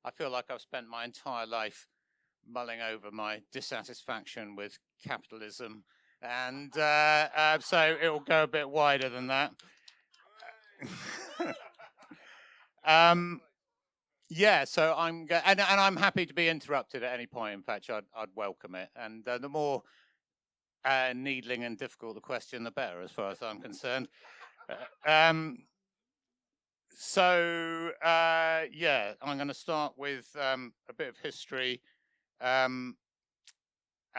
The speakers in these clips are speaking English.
I feel like I've spent my entire life mulling over my dissatisfaction with capitalism, and so it will go a bit wider than that. um, yeah, so and I'm happy to be interrupted at any point. In fact, I'd welcome it, and the more needling and difficult the question, the better, as far as I'm concerned. Yeah, I'm going to start with a bit of history and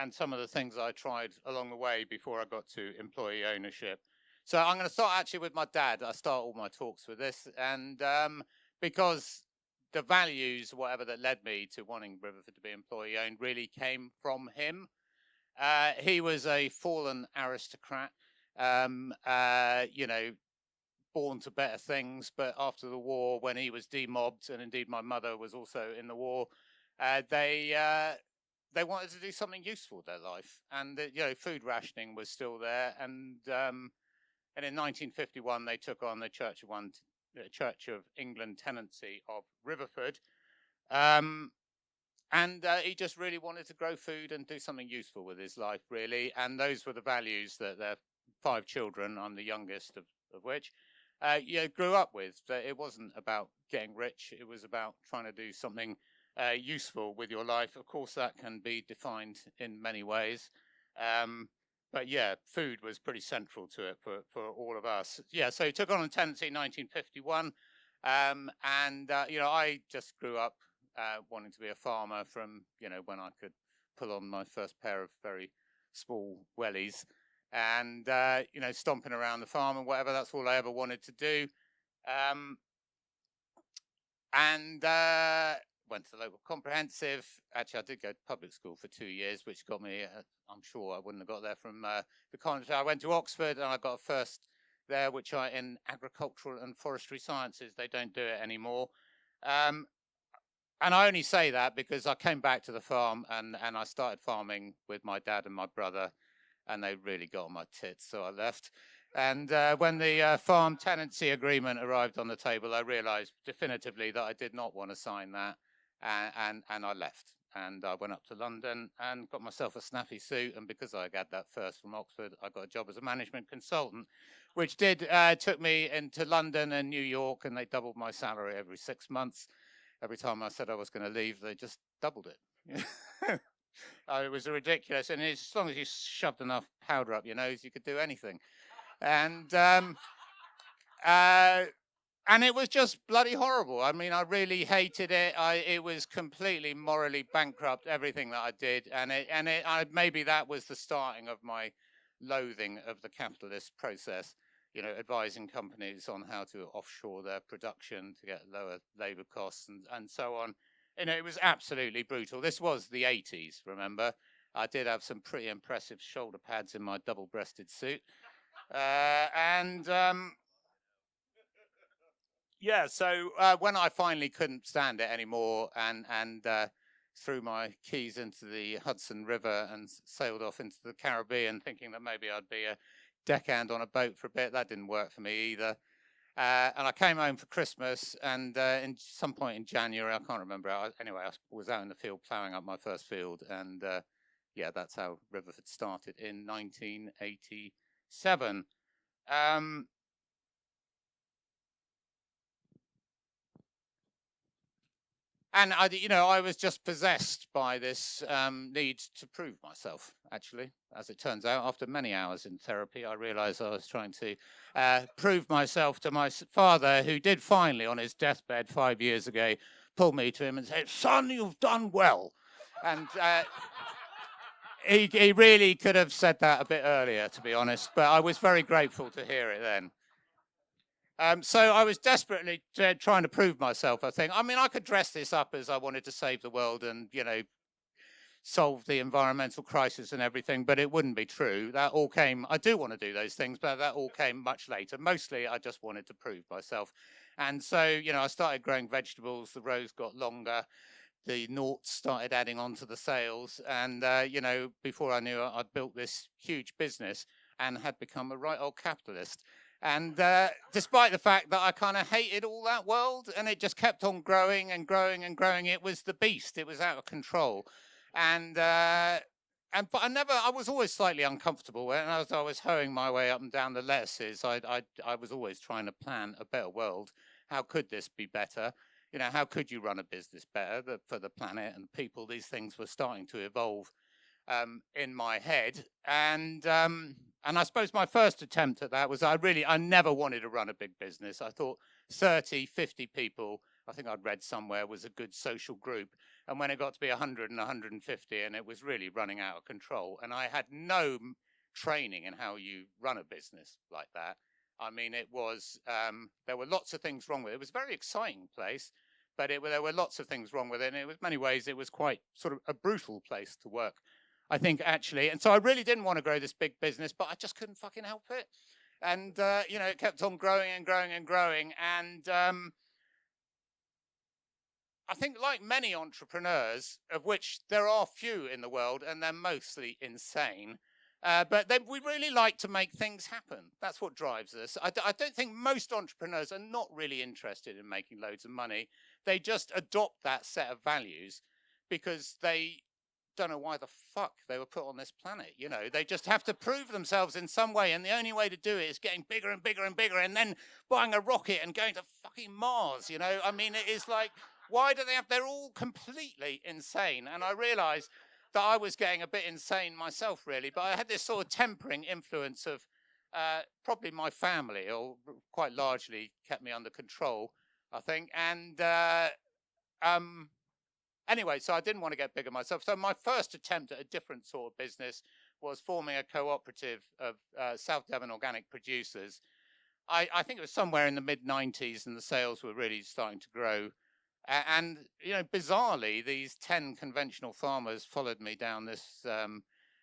some of the things I tried along the way before I got to employee ownership. So I'm going to start actually with my dad. I start all my talks with this, and because the values, whatever that led me to wanting Riverford to be employee owned, really came from him. He was a fallen aristocrat, born to better things. But after the war, when he was demobbed, and indeed my mother was also in the war, they wanted to do something useful with their life, and food rationing was still there. And in 1951, they took on the Church of England tenancy of Riverford. And he just really wanted to grow food and do something useful with his life, really. And those were the values that their 5 children, I'm the youngest of which, grew up with. That it wasn't about getting rich. It was about trying to do something useful with your life. Of course, that can be defined in many ways. But yeah, food was pretty central to it for all of us. Yeah, so he took on a tenancy in 1951. I just grew up wanting to be a farmer from, when I could pull on my first pair of very small wellies and, stomping around the farm and whatever. That's all I ever wanted to do. Went to the local comprehensive. Actually, I did go to public school for 2 years, which got me, I'm sure I wouldn't have got there from the college. I went to Oxford and I got a first there, which in agricultural and forestry sciences. They don't do it anymore. And I only say that because I came back to the farm and I started farming with my dad and my brother, and they really got on my tits, so I left. And when the farm tenancy agreement arrived on the table, I realized definitively that I did not want to sign that, and I left. And I went up to London and got myself a snappy suit, and because I had that first from Oxford, I got a job as a management consultant, which took me into London and New York, and they doubled my salary every 6 months. Every time I said I was going to leave, they just doubled it. It was ridiculous. And as long as you shoved enough powder up your nose, you could do anything. And it was just bloody horrible. I mean, I really hated it. It was completely morally bankrupt, everything that I did. Maybe that was the starting of my loathing of the capitalist process. Advising companies on how to offshore their production to get lower labor costs and so on. It was absolutely brutal. This was the 80s, remember? I did have some pretty impressive shoulder pads in my double-breasted suit. So when I finally couldn't stand it anymore and threw my keys into the Hudson River and sailed off into the Caribbean, thinking that maybe I'd be a deckhand on a boat for a bit. That didn't work for me either. And I came home for Christmas, and in some point in January, I can't remember. I was out in the field ploughing up my first field, and that's how Riverford started in 1987. And I was just possessed by this need to prove myself, actually. As it turns out, after many hours in therapy, I realized I was trying to prove myself to my father, who did finally, on his deathbed 5 years ago, pull me to him and say, "Son, you've done well." And he really could have said that a bit earlier, to be honest, but I was very grateful to hear it then. So I was desperately trying to prove myself, I think. I mean, I could dress this up as I wanted to save the world and, solve the environmental crisis and everything, but it wouldn't be true. That all came, I do want to do those things, but that all came much later. Mostly, I just wanted to prove myself. And so, I started growing vegetables. The rows got longer. The noughts started adding on to the sales. And, before I knew it, I'd built this huge business and had become a right old capitalist. And despite the fact that I kind of hated all that world, and it just kept on growing and growing and growing, it was the beast. It was out of control, and but I was always slightly uncomfortable. And as I was hoeing my way up and down the lettuces, I was always trying to plan a better world. How could this be better? You know, how could you run a business better for the planet and people? These things were starting to evolve in my head, and I suppose my first attempt at that was I never wanted to run a big business. I thought 30, 50 people, I think I'd read somewhere, was a good social group. And when it got to be 100 and 150, and it was really running out of control, and I had no training in how you run a business like that. I mean, it was there were lots of things wrong with it. It was a very exciting place, but there were lots of things wrong with it. And in many ways, it was quite sort of a brutal place to work, I think, actually. And so I really didn't want to grow this big business, but I just couldn't fucking help it. And, you know, it kept on growing and growing and growing. And I think, like many entrepreneurs, of which there are few in the world, and they're mostly insane, but we really like to make things happen. That's what drives us. I don't think most entrepreneurs are not really interested in making loads of money. They just adopt that set of values because they don't know why the fuck they were put on this planet. You know, they just have to prove themselves in some way, and the only way to do it is getting bigger and bigger and bigger, and then buying a rocket and going to fucking Mars. You know, I mean, it is like, why do they have? They're all completely insane, and I realised that I was getting a bit insane myself, really. But I had this sort of tempering influence of probably my family, or quite largely kept me under control, I think, and. Anyway, so I didn't want to get bigger myself. So my first attempt at a different sort of business was forming a cooperative of South Devon organic producers. I think it was somewhere in the mid-90s, and the sales were really starting to grow. And, you know, bizarrely, these 10 conventional farmers followed me down this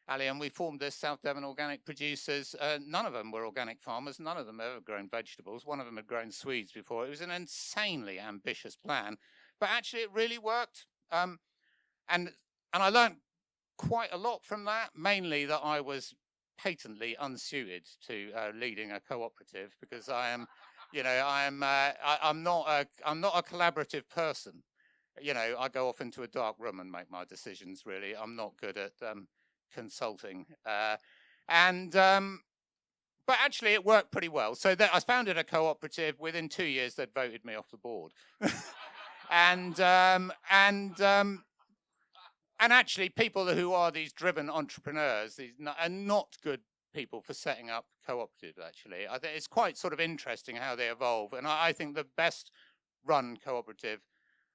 alley, and we formed this South Devon organic producers. None of them were organic farmers. None of them had ever grown vegetables. One of them had grown Swedes before. It was an insanely ambitious plan, but actually it really worked. And I learned quite a lot from that, mainly that I was patently unsuited to leading a cooperative, because I am, you know, I'm not a collaborative person. You know, I go off into a dark room and make my decisions. Really, I'm not good at consulting, and but actually it worked pretty well. So I founded a cooperative. Within 2 years, they'd voted me off the board. and actually, people who are these driven entrepreneurs, are not good people for setting up cooperatives, actually. I think it's quite sort of interesting how they evolve. And I think the best run cooperative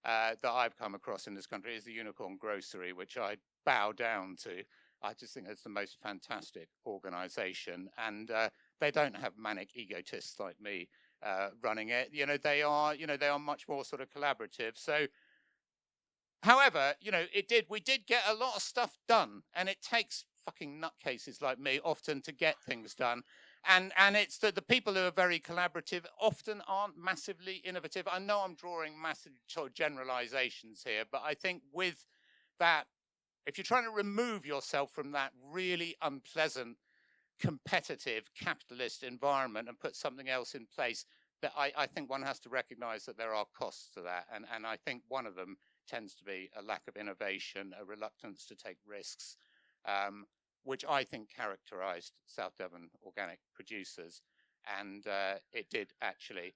that I've come across in this country is the Unicorn Grocery, which I bow down to. I just think it's the most fantastic organization. And they don't have manic egotists like me running it. You know, they are much more sort of collaborative. So, however, you know, we did get a lot of stuff done, and it takes fucking nutcases like me often to get things done. And it's that the people who are very collaborative often aren't massively innovative. I know I'm drawing massive sort of generalizations here, but I think with that, if you're trying to remove yourself from that really unpleasant, competitive, capitalist environment and put something else in place, that I think one has to recognize that there are costs to that. And I think one of them tends to be a lack of innovation, a reluctance to take risks, which I think characterized South Devon organic producers. And it did actually,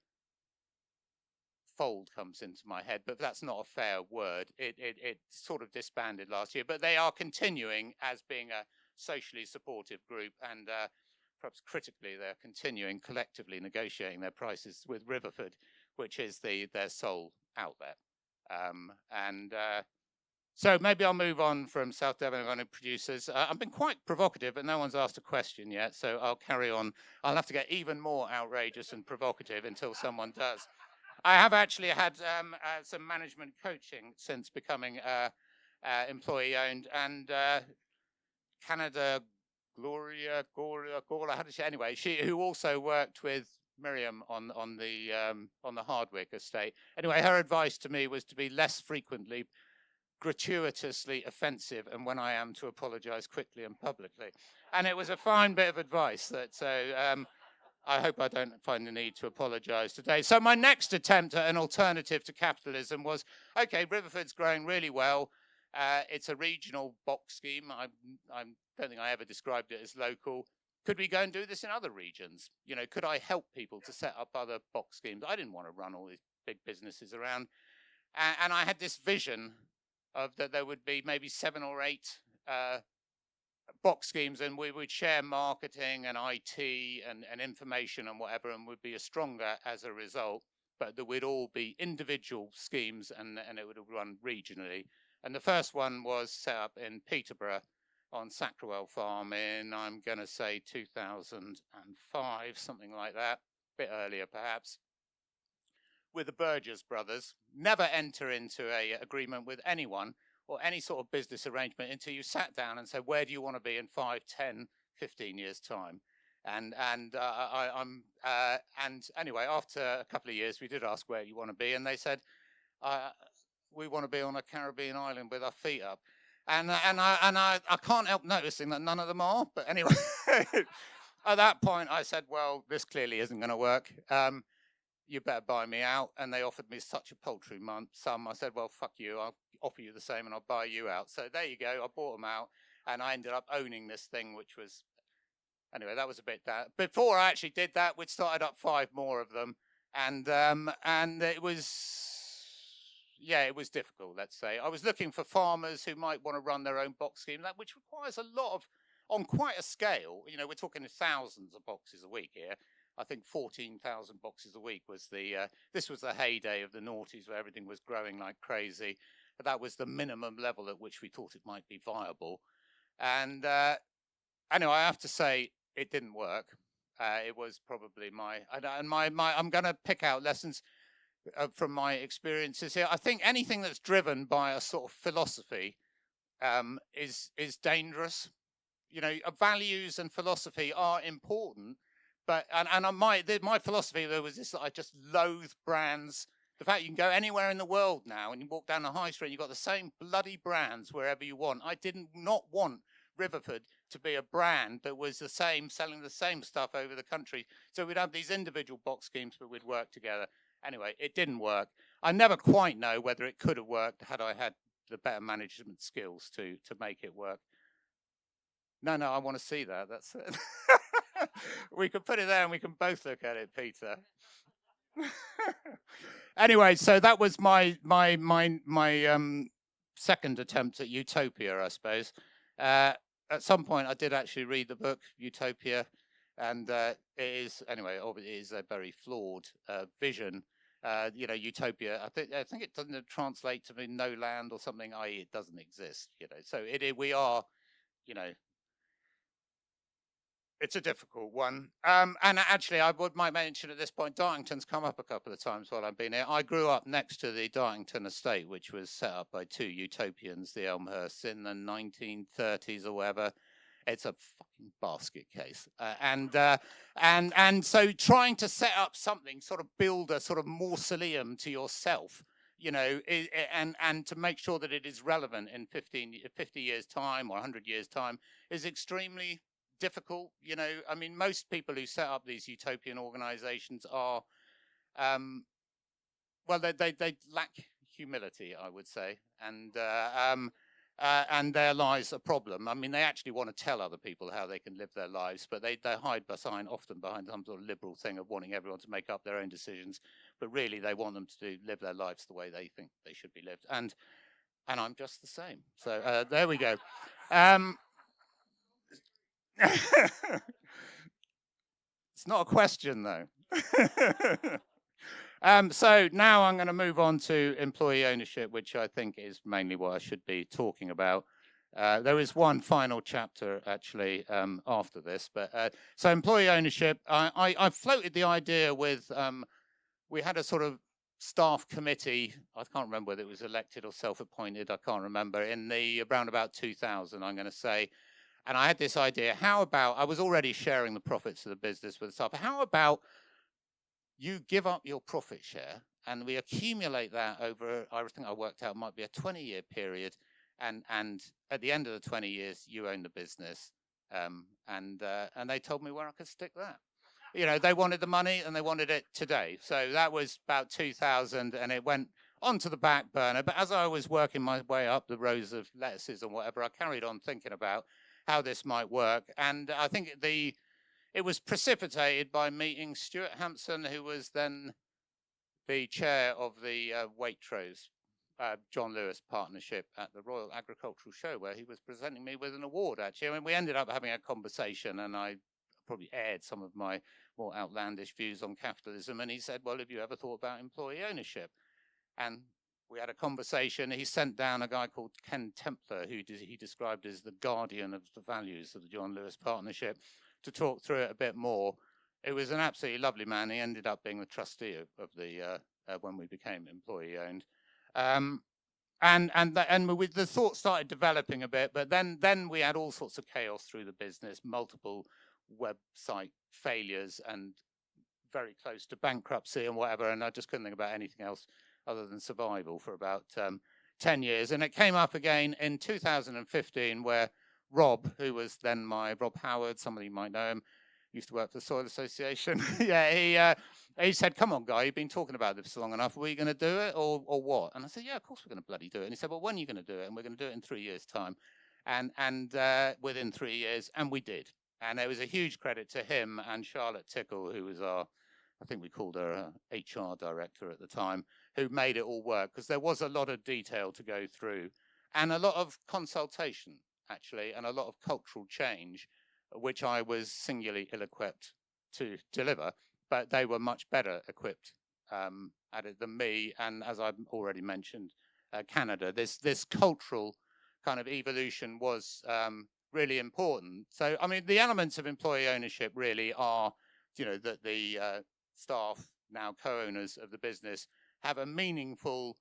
fold comes into my head, but that's not a fair word. It sort of disbanded last year, but they are continuing as being a socially supportive group, and perhaps critically, they're continuing collectively negotiating their prices with Riverford, which is their sole outlet. So maybe I'll move on from South Devon organic producers. I've been quite provocative, but no one's asked a question yet, so I'll carry on. I'll have to get even more outrageous and provocative until someone does. I have actually had some management coaching since becoming employee owned, and Canada Gloria, how did she? Anyway, who also worked with Miriam on the Hardwick estate. Anyway, her advice to me was to be less frequently gratuitously offensive, and when I am, to apologize quickly and publicly. And it was a fine bit of advice. I hope I don't find the need to apologise today. So my next attempt at an alternative to capitalism was, okay, Riverford's growing really well. It's a regional box scheme. I don't think I ever described it as local. Could we go and do this in other regions? You know, could I help people to set up other box schemes? I didn't want to run all these big businesses around. And I had this vision of that there would be maybe 7 or 8 box schemes, and we would share marketing and IT and information and whatever, and would be stronger as a result, but that would all be individual schemes, and it would run regionally. And the first one was set up in Peterborough on Sacrowell Farm in, I'm going to say 2005, something like that, a bit earlier perhaps, with the Burgess brothers. Never enter into a agreement with anyone or any sort of business arrangement until you sat down and said, where do you want to be in 5, 10, 15 years time? And anyway, after a couple of years, we did ask where you want to be, and they said, we want to be on a Caribbean island with our feet up. And I can't help noticing that none of them are. But anyway, at that point, I said, well, this clearly isn't going to work. You better buy me out. And they offered me such a paltry sum. I said, well, fuck you. I'll offer you the same and I'll buy you out. So there you go. I bought them out and I ended up owning this thing, which was, anyway, that was a bit that. Before I actually did that, we'd started up 5 more of them. And it was, yeah, it was difficult, let's say. I was looking for farmers who might want to run their own box scheme, which requires a lot of, on quite a scale, you know, we're talking thousands of boxes a week here. I think 14,000 boxes a week was this was the heyday of the noughties where everything was growing like crazy. But that was the minimum level at which we thought it might be viable. And anyway, I have to say it didn't work. It was probably I'm going to pick out lessons from my experiences here. I think anything that's driven by a sort of philosophy is dangerous. You know, values and philosophy are important. But my philosophy there was this: that I just loathe brands. The fact you can go anywhere in the world now and you walk down the high street, and you've got the same bloody brands wherever you want. I did not want Riverford to be a brand that was the same, selling the same stuff over the country. So we'd have these individual box schemes, but we'd work together. Anyway, it didn't work. I never quite know whether it could have worked had I had the better management skills to make it work. No, I want to see that. That's it. We could put it there and we can both look at it, Peter. Anyway, so that was my second attempt at utopia, I suppose. At some point, I did actually read the book Utopia, and it is a very flawed vision. You know, utopia. I think it doesn't translate to mean no land or something. I.e., it doesn't exist. You know, so we are. You know, it's a difficult one. And actually, might mention at this point, Dartington's come up a couple of times while I've been here. I grew up next to the Dartington estate, which was set up by 2 utopians, the Elmhursts, in the 1930s or whatever. It's a fucking basket case. And so trying to set up something, sort of build a sort of mausoleum to yourself, you know, and to make sure that it is relevant in 50 years' time or 100 years' time is extremely difficult. You know, I mean, most people who set up these utopian organizations are, well, they lack humility, I would say, and there lies a problem. I mean, they actually want to tell other people how they can live their lives, but they hide often behind some sort of liberal thing of wanting everyone to make up their own decisions, but really they want them to live their lives the way they think they should be lived. And I'm just the same. So there we go. It's not a question, though. So now I'm going to move on to employee ownership, which I think is mainly what I should be talking about. There is one final chapter, actually, after this. But so employee ownership, I floated the idea with, we had a sort of staff committee. I can't remember whether it was elected or self-appointed. I can't remember. In the around about 2000, I'm going to say. And I had this idea, how about, I was already sharing the profits of the business with the staff, how about you give up your profit share and we accumulate that over, I think I worked out might be a 20-year period, and at the end of the 20 years, you own the business. And they told me where I could stick that. you know, they wanted the money and they wanted it today. So that was about 2000, and it went onto the back burner. But as I was working my way up the rows of lettuces and whatever, I carried on thinking about how this might work. And I think it was precipitated by meeting Stuart Hampson, who was then the chair of the Waitrose John Lewis partnership at the Royal Agricultural Show, where he was presenting me with an award, actually. I mean, we ended up having a conversation, and I probably aired some of my more outlandish views on capitalism. And he said, well, have you ever thought about employee ownership? And we had a conversation. He sent down a guy called Ken Templer, who he described as the guardian of the values of the John Lewis partnership, to talk through it a bit more. It was an absolutely lovely man. He ended up being the trustee of the when we became employee owned. And the thought started developing a bit, but then we had all sorts of chaos through the business, multiple website failures, and very close to bankruptcy and whatever. And I just couldn't think about anything else other than survival for about 10 years. And it came up again in 2015, where Rob, who was then Rob Howard, somebody might know him, used to work for the Soil Association. Yeah, he said, come on, guy, you've been talking about this for long enough. Are we going to do it or what? And I said, yeah, of course we're going to bloody do it. And he said, well, when are you going to do it? And we're going to do it in 3 years' time. And within 3 years, and we did. And it was a huge credit to him and Charlotte Tickle, who was I think we called her HR director at the time, who made it all work, because there was a lot of detail to go through and a lot of consultation, actually, and a lot of cultural change, which I was singularly ill-equipped to deliver, but they were much better equipped at it than me. And as I've already mentioned, Canada, this cultural kind of evolution was really important. So, I mean, the elements of employee ownership really are, you know, that the staff, now co-owners of the business, have a meaningful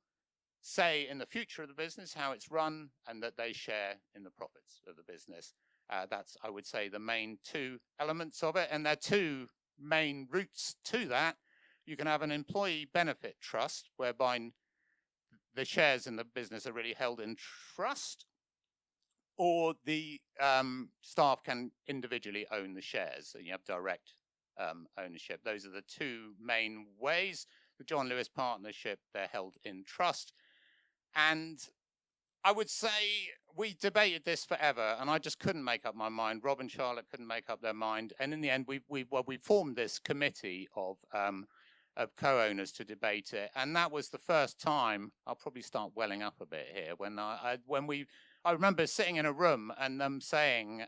say in the future of the business, how it's run, and that they share in the profits of the business. That's, I would say, the main two elements of it. And there are two main routes to that. You can have an employee benefit trust, whereby the shares in the business are really held in trust, or the staff can individually own the shares. So you have direct ownership. Those are the two main ways. The John Lewis partnership, they're held in trust. And I would say we debated this forever, and I just couldn't make up my mind. Rob and Charlotte couldn't make up their mind. And in the end, we formed this committee of co-owners to debate it. And that was the first time, I'll probably start welling up a bit here, when I remember sitting in a room and them saying,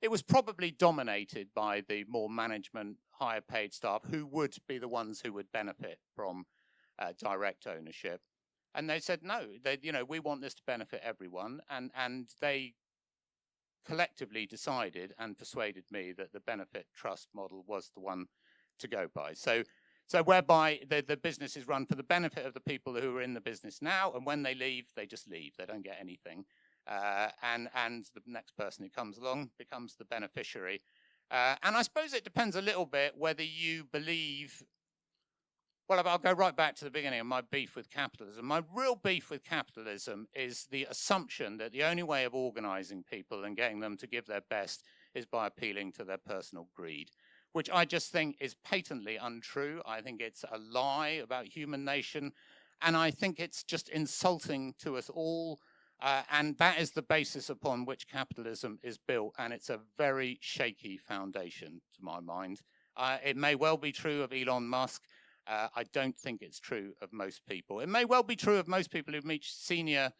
it was probably dominated by the more management, higher paid staff, who would be the ones who would benefit from direct ownership. And they said, no, we want this to benefit everyone. And they collectively decided and persuaded me that the benefit trust model was the one to go by. So whereby the business is run for the benefit of the people who are in the business now, and when they leave, they just leave. They don't get anything. And the next person who comes along becomes the beneficiary. And I suppose it depends a little bit whether you believe. Well, I'll go right back to the beginning of my beef with capitalism. My real beef with capitalism is the assumption that the only way of organizing people and getting them to give their best is by appealing to their personal greed, which I just think is patently untrue. I think it's a lie about human nature, and I think it's just insulting to us all. And that is the basis upon which capitalism is built, and it's a very shaky foundation, to my mind. It may well be true of Elon Musk. I don't think it's true of most people. It may well be true of most people who reach senior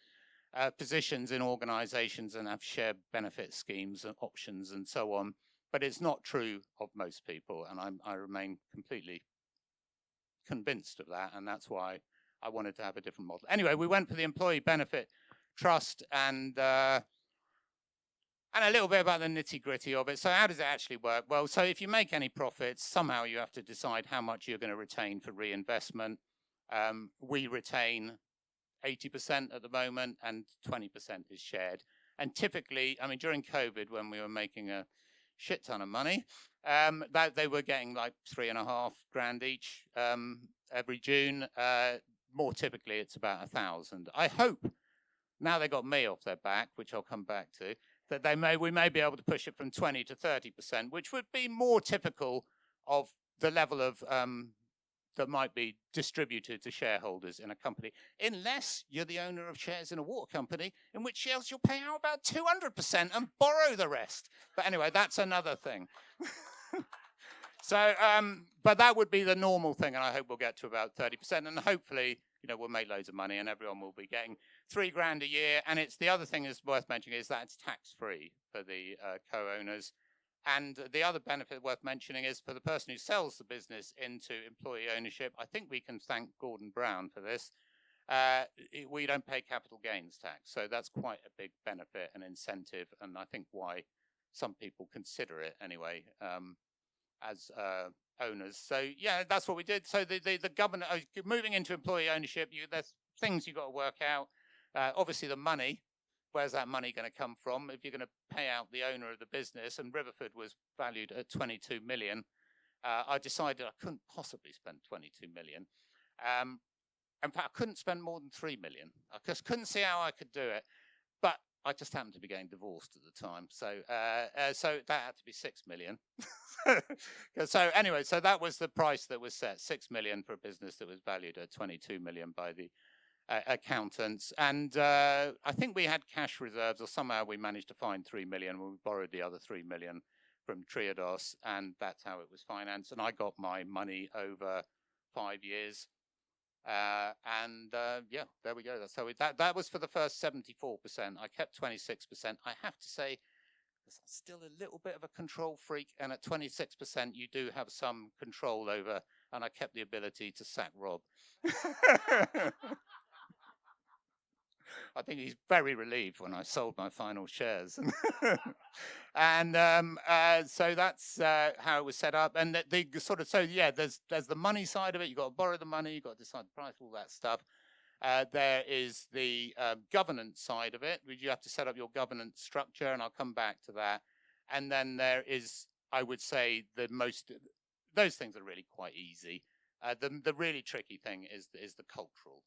positions in organizations and have shared benefit schemes and options and so on, but it's not true of most people, and I remain completely convinced of that, and that's why I wanted to have a different model. Anyway, we went for the employee benefit trust, and a little bit about the nitty-gritty of it. So how does it actually work? Well, so if you make any profits, somehow you have to decide how much you're going to retain for reinvestment. We retain 80% at the moment, and 20% is shared. And typically, I mean, during COVID, when we were making a shit ton of money, that they were getting like $3.5 grand each every June. More typically, it's about 1,000. I hope now they got me off their back, which I'll come back to, that we may be able to push it from 20 to 30%, which would be more typical of the level of that might be distributed to shareholders in a company, unless you're the owner of shares in a water company, in which else you'll pay out about 200% and borrow the rest. But anyway, that's another thing. So, but that would be the normal thing, and I hope we'll get to about 30%, and hopefully, we'll make loads of money, and everyone will be getting $3,000 a year. And it's the other thing is worth mentioning is that it's tax-free for the co-owners. And the other benefit worth mentioning is for the person who sells the business into employee ownership. I think we can thank Gordon Brown for this. We don't pay capital gains tax, so that's quite a big benefit and incentive, and I think why some people consider it anyway. As owners. So yeah, that's what we did. So the government, moving into employee ownership, there's things you've got to work out. Obviously the money, where's that money going to come from? If you're going to pay out the owner of the business, and Riverford was valued at 22 million, I decided I couldn't possibly spend 22 million. In fact, I couldn't spend more than 3 million. I just couldn't see how I could do it. But I just happened to be getting divorced at the time, so that had to be 6 million. So anyway, so that was the price that was set, 6 million for a business that was valued at 22 million by the accountants. And I think we had cash reserves, or somehow we managed to find 3 million. We borrowed the other 3 million from Triodos, and that's how it was financed. And I got my money over 5 years. Yeah, there we go. That's how that was for the first 74%. I kept 26%. I have to say, I'm still a little bit of a control freak, and at 26%, you do have some control over. And I kept the ability to sack Rob. I think he's very relieved when I sold my final shares. And so that's how it was set up. And the sort of, so yeah, there's the money side of it. You've got to borrow the money, you've got to decide the price, all that stuff. There is the governance side of it. You have to set up your governance structure, and I'll come back to that. And then there is, I would say, those things are really quite easy. The really tricky thing is the cultural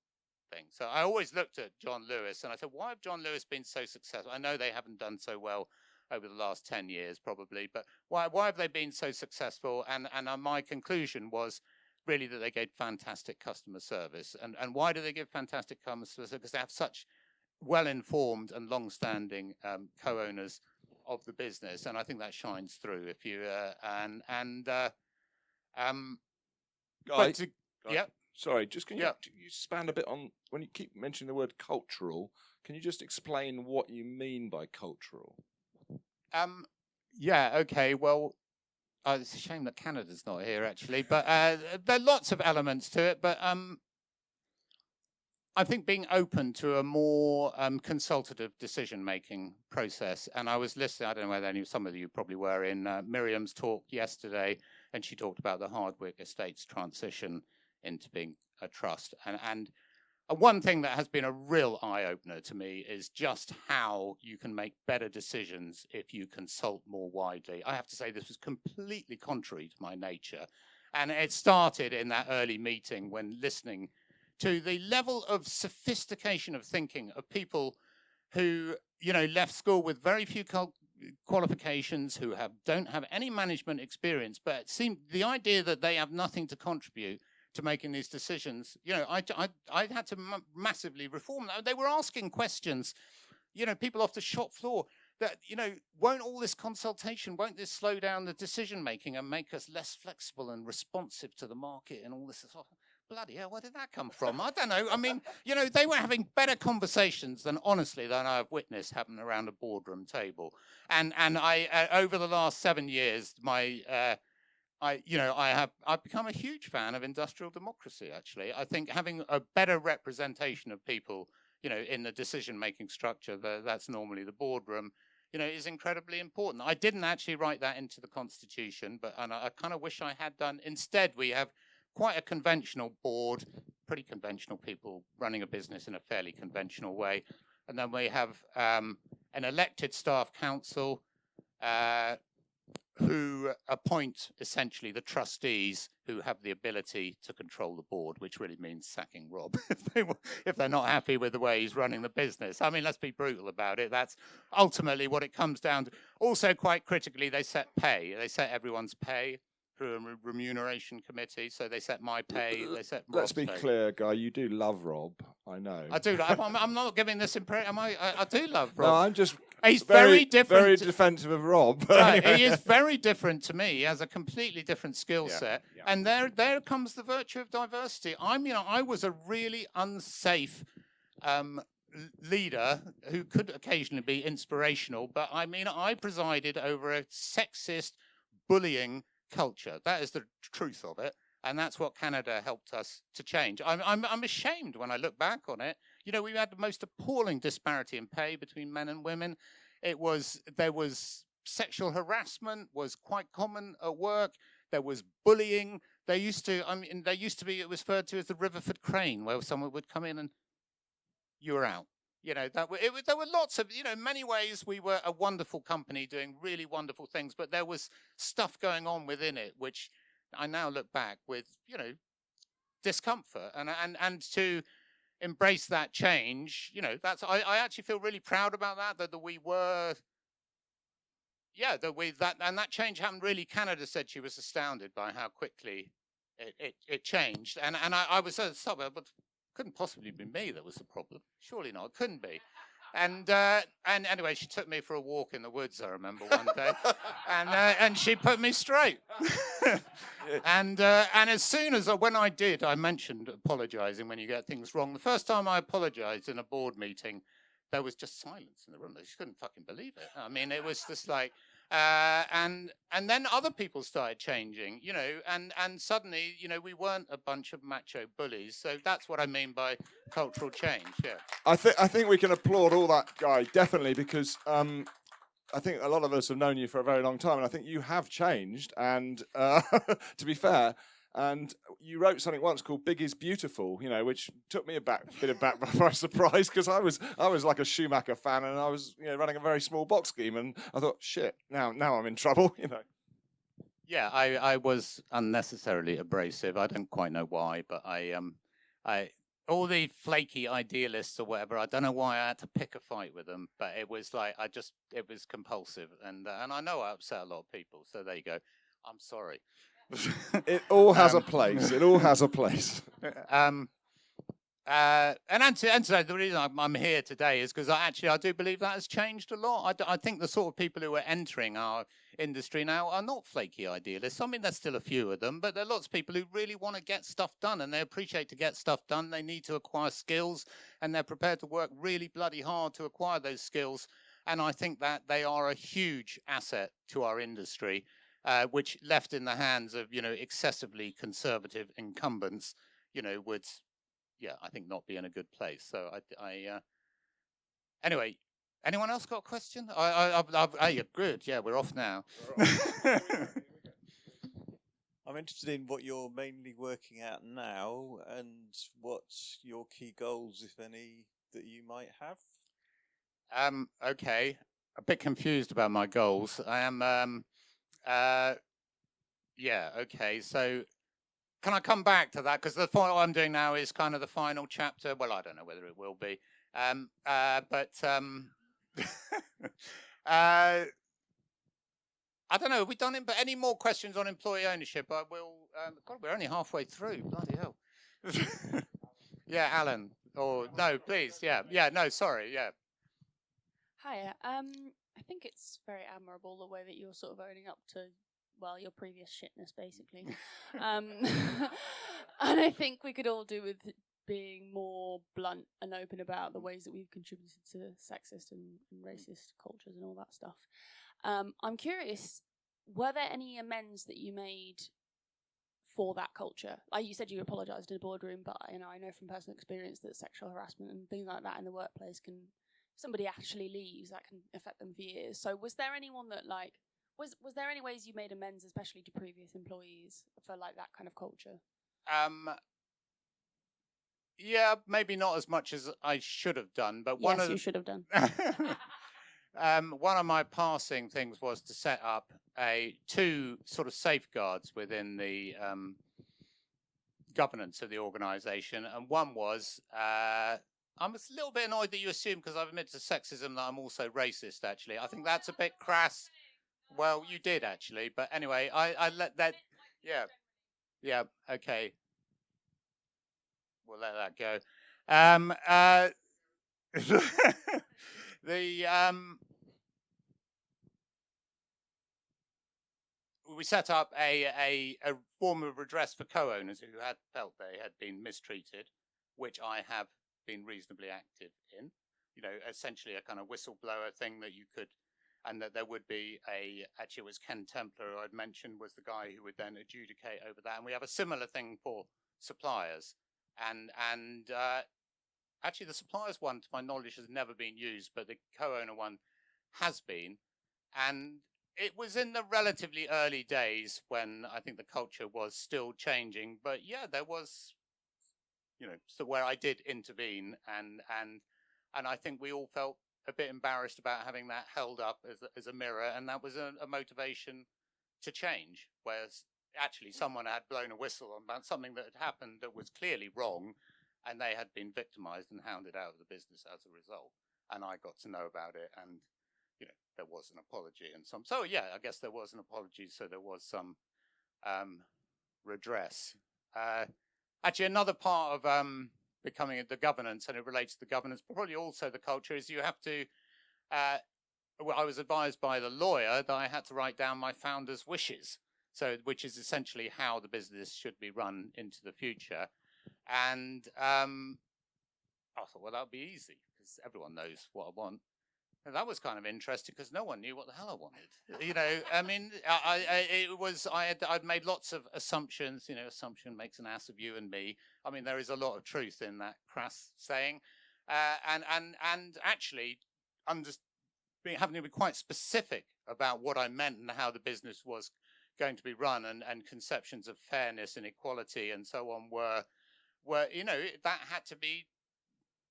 thing. So I always looked at John Lewis and I said, why have John Lewis been so successful? I know they haven't done so well over the last 10 years probably, but why have they been so successful? And my conclusion was really that they gave fantastic customer service. And why do they give fantastic customer service? Because they have such well-informed and long-standing co-owners of the business, and I think that shines through. If you yeah. Sorry, just can you expand a bit on, when you keep mentioning the word cultural, can you just explain what you mean by cultural? Yeah, okay, well, it's a shame that Canada's not here, actually, but there are lots of elements to it, but I think being open to a more consultative decision-making process, and I was listening, I don't know whether some of you probably were in Miriam's talk yesterday, and she talked about the Hardwick Estates transition into being a trust. And one thing that has been a real eye-opener to me is just how you can make better decisions if you consult more widely. I have to say this was completely contrary to my nature. And it started in that early meeting when listening to the level of sophistication of thinking of people who, left school with very few qualifications, who don't have any management experience, but it seemed the idea that they have nothing to contribute to making these decisions, I had to massively reform that. They were asking questions, people off the shop floor that, won't all this consultation, won't this slow down the decision making and make us less flexible and responsive to the market and all this? Bloody hell, where did that come from? I don't know. I mean, they were having better conversations than I've witnessed happen around a boardroom table. And I over the last 7 years, I've become a huge fan of industrial democracy, actually. I think having a better representation of people, in the decision-making structure, that's normally the boardroom, is incredibly important. I didn't actually write that into the Constitution, but I kind of wish I had done. Instead, we have quite a conventional board, pretty conventional people running a business in a fairly conventional way. And then we have an elected staff council, who appoint essentially the trustees who have the ability to control the board, which really means sacking Rob if they're not happy with the way he's running the business. I mean, let's be brutal about it. That's ultimately what it comes down to. Also, quite critically, they set pay. They set everyone's pay through a remuneration committee. So they set my pay. They set. Let's Rob's be pay. clear, Guy. You do love Rob. I know. I do. I'm not giving this impression. Am I? I do love Rob. No, I'm just. He's very different. Very defensive of Rob. Right, anyway. he is very different to me. He has a completely different skill set, and there comes the virtue of diversity. I was a really unsafe leader who could occasionally be inspirational, but I presided over a sexist, bullying culture. That is the truth of it, and that's what Canada helped us to change. I'm ashamed when I look back on it. We had the most appalling disparity in pay between men and women. There was sexual harassment was quite common at work. There was bullying. There used to be, it was referred to as the Riverford crane, where someone would come in and you were out. There were lots of, in many ways we were a wonderful company doing really wonderful things, but there was stuff going on within it, which I now look back with, discomfort and to embrace that change. I actually feel really proud about that we were, that change happened really. Canada said she was astounded by how quickly it changed. And I was so stubborn, but couldn't possibly be me that was the problem. Surely not. It couldn't be. And anyway, she took me for a walk in the woods, I remember one day, and she put me straight. And as soon as when I did, I mentioned apologizing when you get things wrong. The first time I apologized in a board meeting, there was just silence in the room. She couldn't fucking believe it. It was just like, and then other people started changing, and suddenly, we weren't a bunch of macho bullies. So that's what I mean by cultural change. Yeah. I think we can applaud all that, Guy, definitely, because I think a lot of us have known you for a very long time, and I think you have changed. And to be fair, and you wrote something once called "Big is Beautiful," which took me a bit back by surprise, because I was like a Schumacher fan, and I was running a very small box scheme, and I thought, shit, now I'm in trouble. Yeah, I was unnecessarily abrasive. I don't quite know why, but I all the flaky idealists or whatever, I don't know why I had to pick a fight with them, but it was like it was compulsive, and I know I upset a lot of people. So there you go. I'm sorry. It all has a place. It all has a place. And today, the reason I'm here today is because I do believe that has changed a lot. I think the sort of people who are entering our industry now are not flaky idealists. There's still a few of them, but there are lots of people who really want to get stuff done, and they appreciate to get stuff done. They need to acquire skills, and they're prepared to work really bloody hard to acquire those skills. And I think that they are a huge asset to our industry, which left in the hands of, excessively conservative incumbents, would, I think not be in a good place. So anyway, anyone else got a question? Yeah, good. Yeah, we're off now. I'm interested in what you're mainly working at now, and what your key goals, if any, that you might have. Okay, a bit confused about my goals. I am. Yeah. Okay. So, can I come back to that? Because the final I'm doing now is kind of the final chapter. Well, I don't know whether it will be. I don't know. Have we done it? But any more questions on employee ownership? I will. God, we're only halfway through. Bloody hell. Yeah, Alan. Or no, please. Yeah. No, sorry. Yeah. Hiya. I think it's very admirable the way that you're sort of owning up to, well, your previous shitness, basically. And I think we could all do with being more blunt and open about the ways that we've contributed to sexist and racist cultures and all that stuff. I'm curious, were there any amends that you made for that culture? Like you said, you apologised in a boardroom, but I know from personal experience that sexual harassment and things like that in the workplace can, if somebody actually leaves, that can affect them for years. So was there anyone that was there any ways you made amends, especially to previous employees, for that kind of culture? Yeah, maybe not as much as I should have done, but you should have done. One of my passing things was to set up two sort of safeguards within the governance of the organisation, and one was I'm a little bit annoyed that you assume, because I've admitted to sexism, that I'm also racist. Actually, I think that's a bit crass. Well, you did actually, but anyway, I let that. Yeah, okay. We'll let that go. We set up a form of redress for co-owners who had felt they had been mistreated, which I have been reasonably active in. You know, essentially a kind of whistleblower thing that you could, and that there would be actually it was Ken Templer who I'd mentioned was the guy who would then adjudicate over that. And we have a similar thing for suppliers. And actually the suppliers one, to my knowledge, has never been used, but the co-owner one has been. And it was in the relatively early days when I think the culture was still changing, but yeah, there was, you know, so where I did intervene, and I think we all felt a bit embarrassed about having that held up as a mirror, and that was a motivation to change. Whereas actually someone had blown a whistle about something that had happened that was clearly wrong, and they had been victimized and hounded out of the business as a result. And I got to know about it, and you know, there was an apology and some. So yeah, I guess there was an apology. So there was some redress. Actually, another part of becoming the governance, and it relates to the governance, but probably also the culture, is you have to. Well, I was advised by the lawyer that I had to write down my founder's wishes. So, which is essentially how the business should be run into the future. And I thought, well, that would be easy because everyone knows what I want. And that was kind of interesting because no one knew what the hell I wanted. You know, I mean, I'd made lots of assumptions. You know, assumption makes an ass of you and me. I mean, there is a lot of truth in that crass saying, and actually, having to be quite specific about what I meant and how the business was going to be run, and conceptions of fairness and equality and so on were you know, that had to be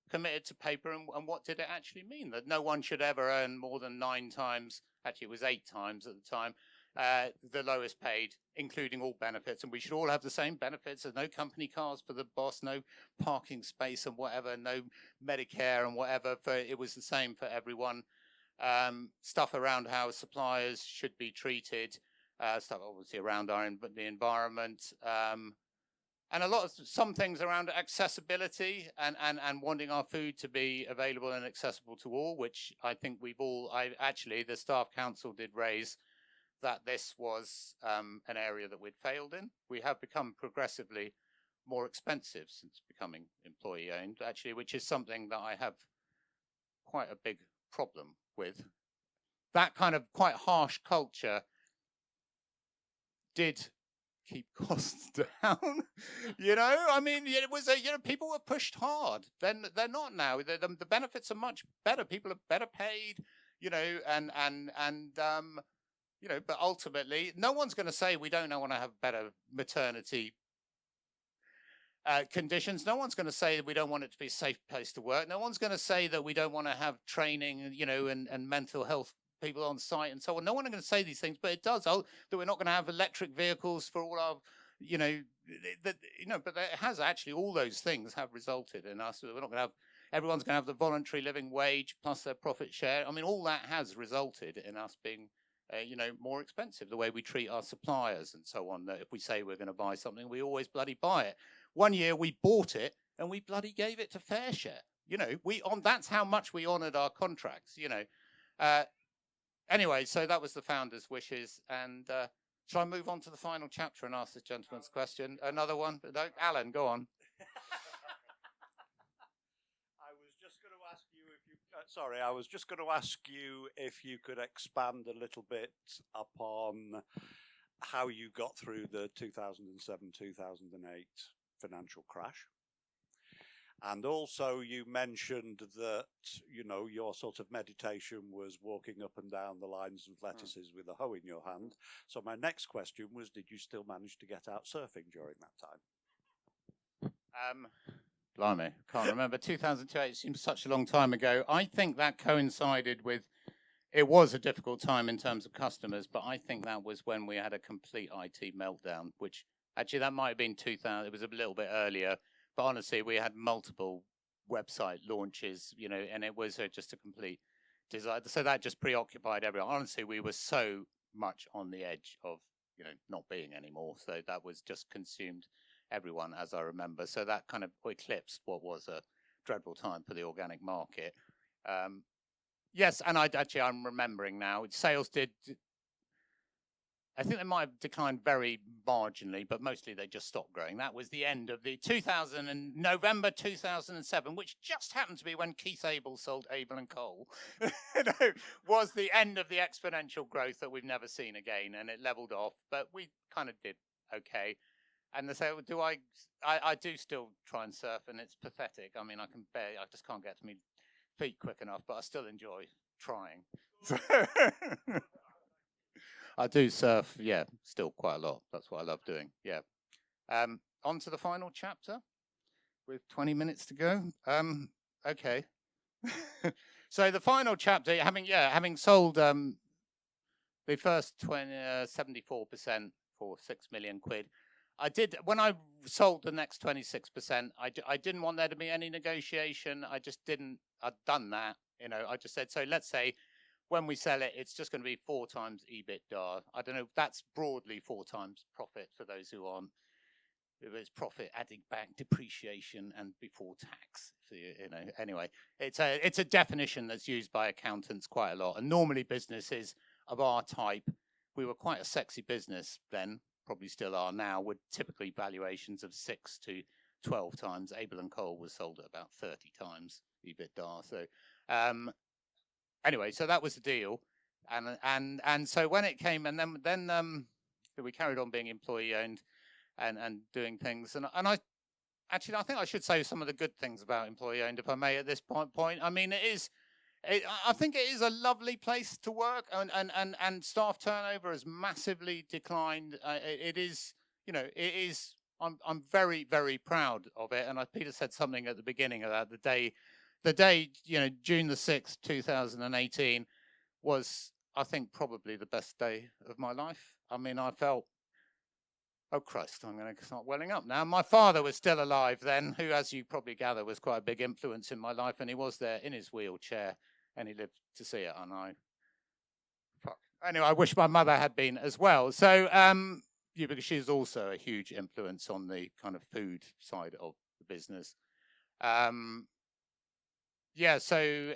committed to paper, and what did it actually mean? That no one should ever earn more than 9 times, actually it was 8 times at the time, the lowest paid, including all benefits, and we should all have the same benefits. There's no company cars for the boss, no parking space and whatever, no Medicare and whatever, it was the same for everyone. Stuff around how suppliers should be treated, stuff obviously around the environment, and some things around accessibility and wanting our food to be available and accessible to all, which I think actually the staff council did raise that this was an area that we'd failed in. We have become progressively more expensive since becoming employee owned, actually, which is something that I have quite a big problem with. That kind of quite harsh culture did keep costs down. You know, I mean, it was people were pushed hard. Then they're not now. The benefits are much better. People are better paid. You know, and you know, but ultimately, no one's going to say we don't want to have better maternity conditions. No one's going to say that we don't want it to be a safe place to work. No one's going to say that we don't want to have training, you know, and mental health people on site and so on. No one is going to say these things, but it does that we're not going to have electric vehicles for all our, you know, but it has actually, all those things have resulted in us. We're not going to have, everyone's going to have the voluntary living wage plus their profit share. I mean, all that has resulted in us being, you know, more expensive, the way we treat our suppliers and so on. That if we say we're going to buy something, we always bloody buy it. One year we bought it and we bloody gave it to FareShare. You know, that's how much we honoured our contracts. You know. Anyway, so that was the founder's wishes, and shall I move on to the final chapter and ask this gentleman's question? Another one? No, Alan, go on. I was just going to ask you if you. Sorry, I was just going to ask you if you could expand a little bit upon how you got through the 2007-2008 financial crash. And also you mentioned that, you know, your sort of meditation was walking up and down the lines of lettuces with a hoe in your hand. So my next question was, did you still manage to get out surfing during that time? Blimey, can't remember. 2002, it seems such a long time ago. I think that coincided with, it was a difficult time in terms of customers, but I think that was when we had a complete IT meltdown, which actually that might have been 2000, it was a little bit earlier. But honestly, we had multiple website launches, you know, and it was just a complete disaster. So that just preoccupied everyone. Honestly, we were so much on the edge of not being anymore. So that was just consumed everyone, as I remember. So that kind of eclipsed what was a dreadful time for the organic market. Yes, and I'm remembering now, sales did, I think they might have declined very marginally, but mostly they just stopped growing. That was the end of the November 2007, which just happened to be when Keith Abel sold Abel and Cole, was the end of the exponential growth that we've never seen again, and it leveled off, but we kind of did okay. And they say, well, I do still try and surf, and it's pathetic. I mean, I just can't get to my feet quick enough, but I still enjoy trying. I do surf, yeah, still quite a lot. That's what I love doing, yeah. On to the final chapter with 20 minutes to go. Okay. So the final chapter, having sold the first 74% for 6 million quid, when I sold the next 26%, I didn't want there to be any negotiation. I'd done that, I just said, so let's say, when we sell it, it's just going to be 4 times EBITDA. I don't know. That's broadly 4 times profit for those who aren't. It's profit adding back depreciation and before tax. So, anyway, it's a definition that's used by accountants quite a lot. And normally businesses of our type, we were quite a sexy business then, probably still are now, with typically valuations of 6 to 12 times. Abel and Cole was sold at about 30 times EBITDA. So. Anyway, so that was the deal, and so when it came, and then we carried on being employee owned, and doing things, and I think I should say some of the good things about employee owned, if I may, at this point. I mean, I think it is a lovely place to work, and staff turnover has massively declined. It is. I'm very, very proud of it, and Peter said something at the beginning of that. The day, June the 6th, 2018, was, I think, probably the best day of my life. I mean, I felt, oh Christ, I'm going to start welling up now. My father was still alive then, who, as you probably gather, was quite a big influence in my life, and he was there in his wheelchair, and he lived to see it, and anyway, I wish my mother had been as well. So, because she's also a huge influence on the kind of food side of the business. So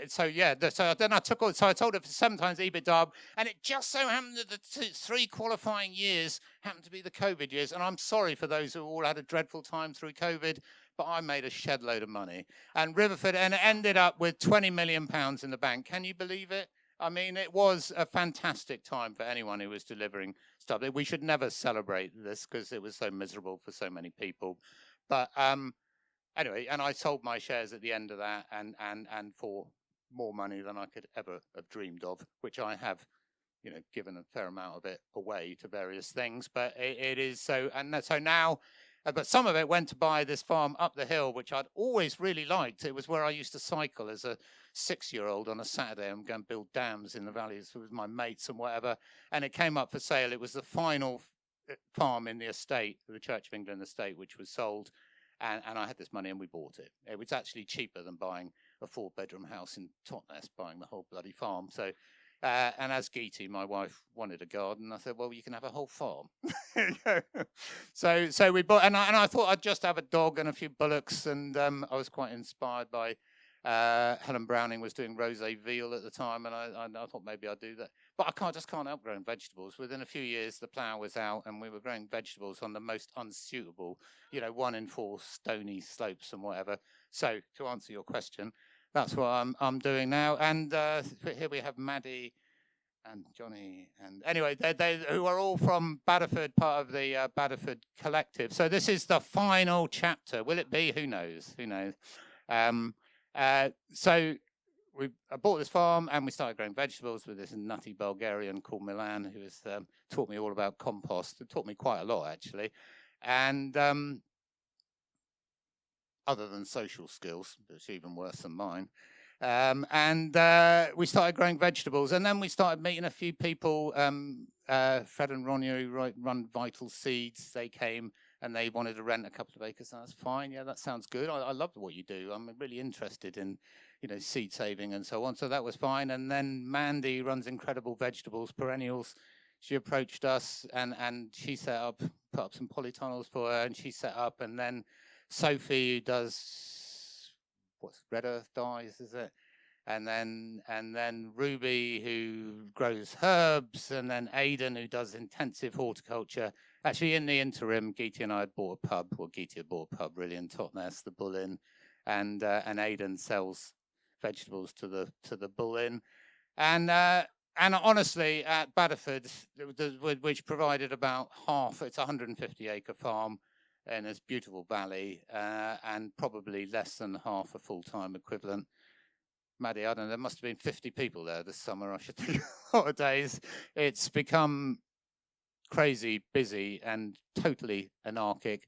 then I told her for 7 times EBITDA, and it just so happened that the 3 qualifying years happened to be the COVID years. And I'm sorry for those who all had a dreadful time through COVID, but I made a shed load of money. And Riverford ended up with £20 million in the bank. Can you believe it? I mean, it was a fantastic time for anyone who was delivering stuff. We should never celebrate this because it was so miserable for so many people. But anyway, and I sold my shares at the end of that, and for more money than I could ever have dreamed of, which I have, given a fair amount of it away to various things. But it is so, and so now, but some of it went to buy this farm up the hill, which I'd always really liked. It was where I used to cycle as a 6-year-old on a Saturday and go and build dams in the valleys with my mates and whatever. And it came up for sale. It was the final farm in the estate, the Church of England estate, which was sold. And I had this money and we bought it. It was actually cheaper than buying a 4-bedroom house in Totnes, buying the whole bloody farm. So, and as Geety, my wife, wanted a garden, I said, well, you can have a whole farm. So we bought, and I thought I'd just have a dog and a few bullocks. And I was quite inspired by Helen Browning was doing rosé veal at the time, and I thought maybe I'd do that. But I just can't help growing vegetables. Within a few years, the plough was out, and we were growing vegetables on the most unsuitable, 1 in 4 stony slopes and whatever. So to answer your question, that's what I'm doing now. And here we have Maddie and Johnny, and anyway, they who are all from Badderford, part of the Badderford Collective. So this is the final chapter. Will it be? Who knows? Who knows? So I bought this farm and we started growing vegetables with this nutty Bulgarian called Milan, who has taught me all about compost. It taught me quite a lot, actually. And other than social skills, it's even worse than mine. We started growing vegetables, and then we started meeting a few people. Fred and Ronnie, who run Vital Seeds, they came and they wanted to rent a couple of acres. That's fine. Yeah, that sounds good. I love what you do. I'm really interested in, seed saving and so on. So that was fine. And then Mandy runs Incredible Vegetables Perennials. she approached us, and she put up some polytunnels for her, and she set up, and then Sophie, who does Red Earth Dyes, is it? And then Ruby, who grows herbs, and then Aidan, who does intensive horticulture. Actually, in the interim, Geeti and I had bought a pub. Well, Geeti had bought a pub really in Totnes, the Bull Inn, and Aidan sells vegetables to the Bull Inn, and honestly, at Badderford, which provided about half, it's a 150-acre farm in this beautiful valley, and probably less than half a full-time equivalent. Maddie, I don't know, there must have been 50 people there this summer, I should think, a lot of days. It's become crazy busy and totally anarchic.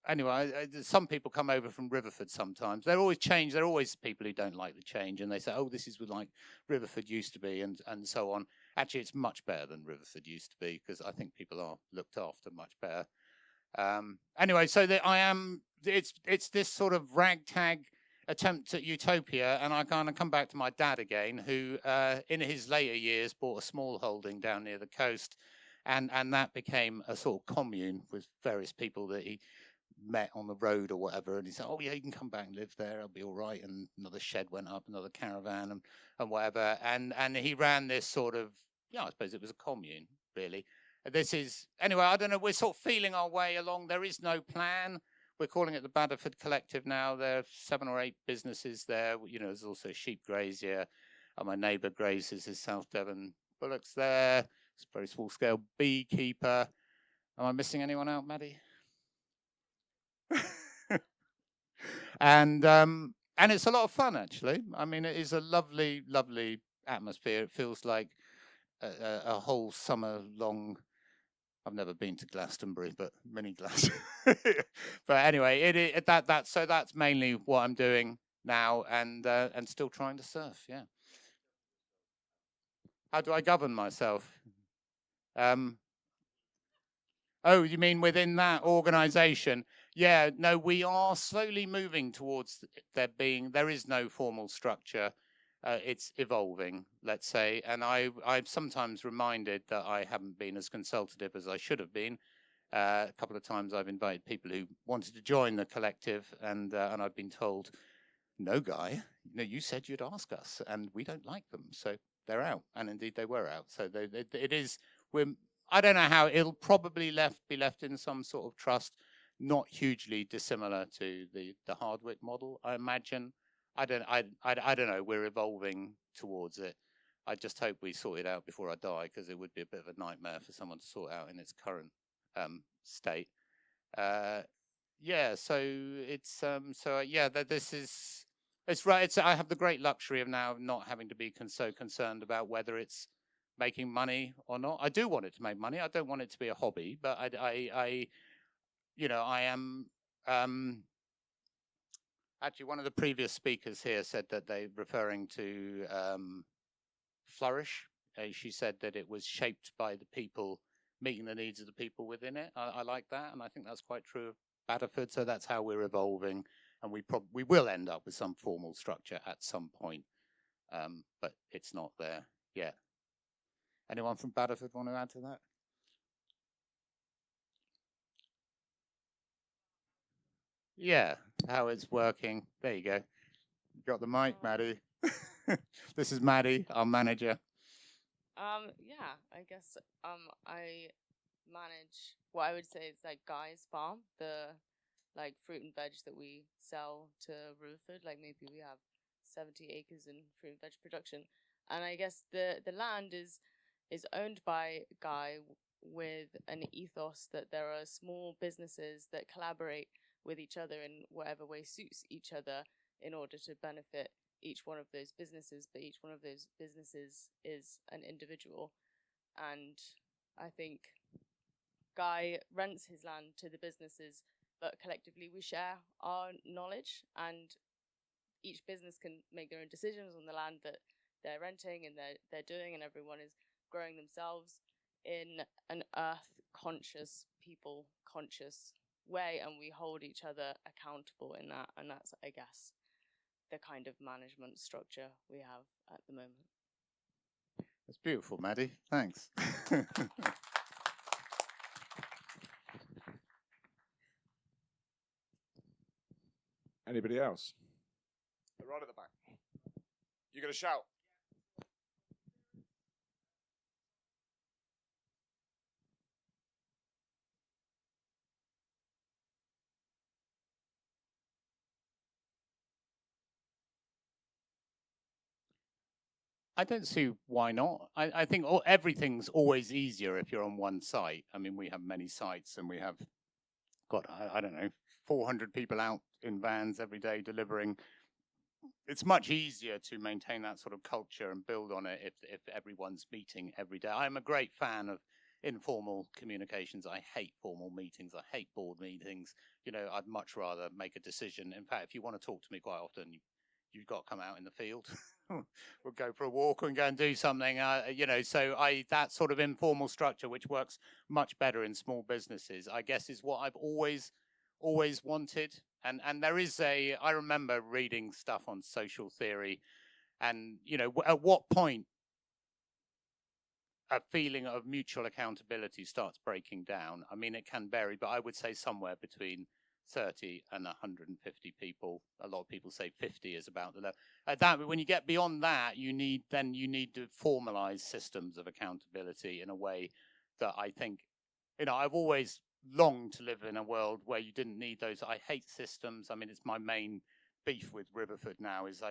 Anyway, some people come over from Riverford sometimes. They're always changed. There are always people who don't like the change, and they say, oh, this is like Riverford used to be, and so on. Actually, it's much better than Riverford used to be, because I think people are looked after much better. Anyway, so it's this sort of ragtag attempt at utopia, and I kind of come back to my dad again, who in his later years bought a small holding down near the coast, and that became a sort of commune with various people that he met on the road or whatever, and he said, oh yeah, you can come back and live there, it'll be all right. And another shed went up, another caravan, and whatever, and he ran this sort of, I suppose it was a commune really. This is, anyway, I don't know, we're sort of feeling our way along. There is no plan. We're calling it the Badderford Collective now. There are 7 or 8 businesses there. There's also a sheep grazier, and my neighbour grazes his South Devon bullocks there. It's a very small scale beekeeper. Am I missing anyone out, Maddie? And it's a lot of fun, actually. I mean, it is a lovely, lovely atmosphere. It feels like a whole summer long. I've never been to Glastonbury, but mini Glastonbury. But anyway, so that's mainly what I'm doing now, and still trying to surf. Yeah. How do I govern myself? Oh, you mean within that organisation? Yeah, no, we are slowly moving towards there is no formal structure. It's evolving, let's say, and I'm sometimes reminded that I haven't been as consultative as I should have been. A couple of times I've invited people who wanted to join the collective, and I've been told, no, Guy, you said you'd ask us, and we don't like them, so they're out. And indeed, they were out. So I don't know how it'll probably be left in some sort of trust, not hugely dissimilar to the Hardwick model, I imagine. I don't know. We're evolving towards it. I just hope we sort it out before I die, because it would be a bit of a nightmare for someone to sort out in its current state. Yeah. So it's this is. It's right. I have the great luxury of now not having to be so concerned about whether it's making money or not. I do want it to make money. I don't want it to be a hobby, but I am. Actually, one of the previous speakers here said that they're referring to Flourish. She said that it was shaped by the people, meeting the needs of the people within it. I like that, and I think that's quite true of Badderford. So that's how we're evolving, and we will end up with some formal structure at some point, but it's not there yet. Anyone from Badderford want to add to that? Yeah, how it's working. There you go. You got the mic, Maddie. This is Maddie, our manager. Yeah, I guess I manage what I would say is like Guy's farm, the like fruit and veg that we sell to Riverford. Like maybe we have 70 acres in fruit and veg production, and I guess the land is owned by Guy with an ethos that there are small businesses that collaborate with each other in whatever way suits each other in order to benefit each one of those businesses, but each one of those businesses is an individual. And I think Guy rents his land to the businesses, but collectively we share our knowledge, and each business can make their own decisions on the land that they're renting and they're doing, and everyone is growing themselves in an earth conscious, people conscious way, and we hold each other accountable in that. And that's, I guess, the kind of management structure we have at the moment. That's beautiful, Maddie. Thanks. Anybody else? Right at the back. You're going to shout. I don't see why not. I think everything's always easier if you're on one site. I mean, we have many sites and we have got, I don't know, 400 people out in vans every day delivering. It's much easier to maintain that sort of culture and build on it if everyone's meeting every day. I'm a great fan of informal communications. I hate formal meetings. I hate board meetings. You know, I'd much rather make a decision. In fact, if you want to talk to me quite often, you've got to come out in the field. We'll go for a walk and go and do something. You know, so that sort of informal structure, which works much better in small businesses, I guess, is what I've always wanted. And there is I remember reading stuff on social theory, and you know, at what point a feeling of mutual accountability starts breaking down. I mean, it can vary, but I would say somewhere between 30 and 150 people. A lot of people say 50 is about the level. That when you get beyond that, you need to formalize systems of accountability in a way that I think, you know, I've always longed to live in a world where you didn't need those. I hate systems. I mean, it's my main beef with Riverford now is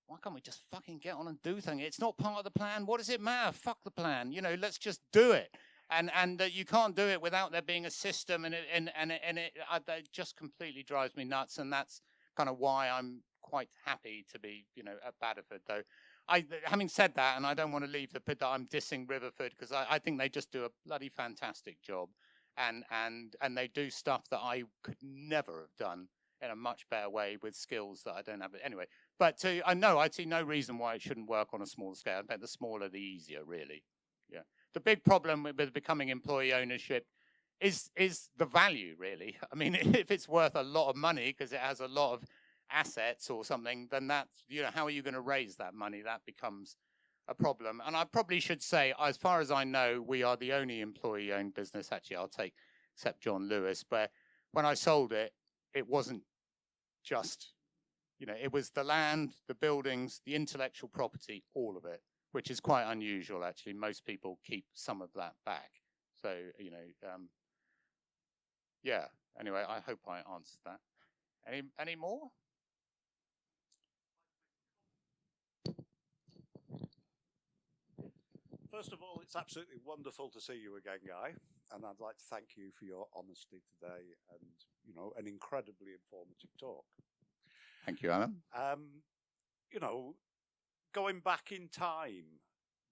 why can't we just fucking get on and do things? It's not part of the plan. What does it matter? Fuck the plan. You know, let's just do it. And you can't do it without there being a system, and it just completely drives me nuts. And that's kind of why I'm quite happy to be, you know, at Badderford. Though, having said that, and I don't want to leave the pit that I'm dissing Riverford, because I think they just do a bloody fantastic job, and they do stuff that I could never have done in a much better way with skills that I don't have. Anyway, but I see no reason why it shouldn't work on a small scale. In fact, the smaller, the easier, really. Yeah. The big problem with becoming employee ownership is the value, really. I mean, if it's worth a lot of money because it has a lot of assets or something, then that's, you know, how are you going to raise that money? That becomes a problem. And I probably should say, as far as I know, we are the only employee-owned business. Actually, I'll take except John Lewis. But when I sold it, it wasn't just, you know, it was the land, the buildings, the intellectual property, all of it, which is quite unusual, actually. Most people keep some of that back. So, you know, yeah. Anyway, I hope I answered that. Any more? First of all, it's absolutely wonderful to see you again, Guy, and I'd like to thank you for your honesty today and, you know, an incredibly informative talk. Thank you, Alan. You know, going back in time,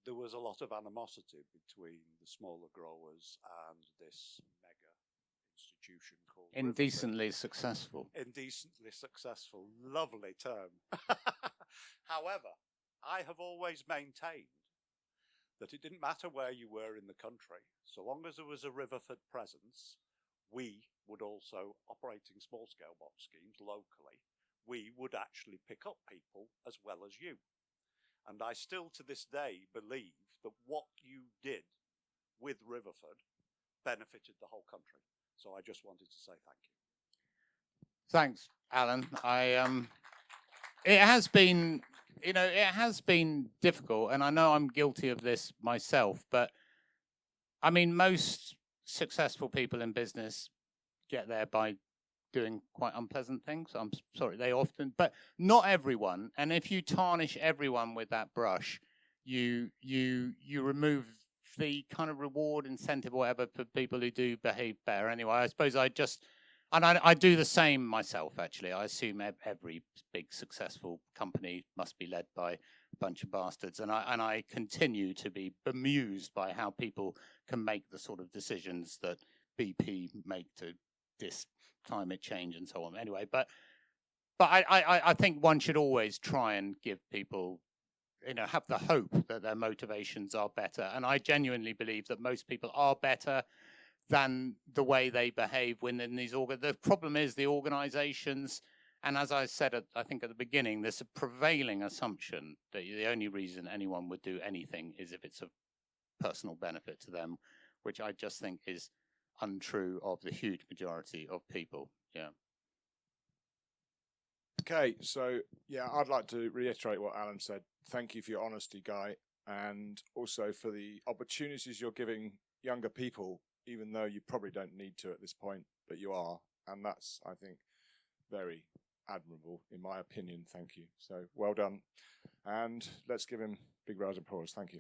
there was a lot of animosity between the smaller growers and this mega institution called Indecently Riverford. Successful. Indecently successful. Lovely term. However, I have always maintained that it didn't matter where you were in the country, so long as there was a Riverford presence, we would also, operating small-scale box schemes locally, we would actually pick up people as well as you. And I still to this day believe that what you did with Riverford benefited the whole country. So I just wanted to say thank you. Thanks, Alan. It has been, you know, it has been difficult, and I know I'm guilty of this myself, but I mean, most successful people in business get there by doing quite unpleasant things. I'm sorry, they often, but not everyone. And if you tarnish everyone with that brush, you remove the kind of reward, incentive, whatever, for people who do behave better. Anyway, I suppose I do the same myself, actually. I assume every big successful company must be led by a bunch of bastards. And I continue to be bemused by how people can make the sort of decisions that BP make to this climate change and so on. Anyway, but I think one should always try and give people, you know, have the hope that their motivations are better. And I genuinely believe that most people are better than the way they behave within these the problem is the organizations And as I said, I think at the beginning, there's a prevailing assumption that the only reason anyone would do anything is if it's a personal benefit to them, which I just think is untrue of the huge majority of people. Yeah. Okay, so yeah, I'd like to reiterate what Alan said. Thank you for your honesty, Guy, and also for the opportunities you're giving younger people, even though you probably don't need to at this point, but you are. And that's, I think, very admirable, in my opinion. Thank you. So well done. And let's give him a big round of applause. Thank you.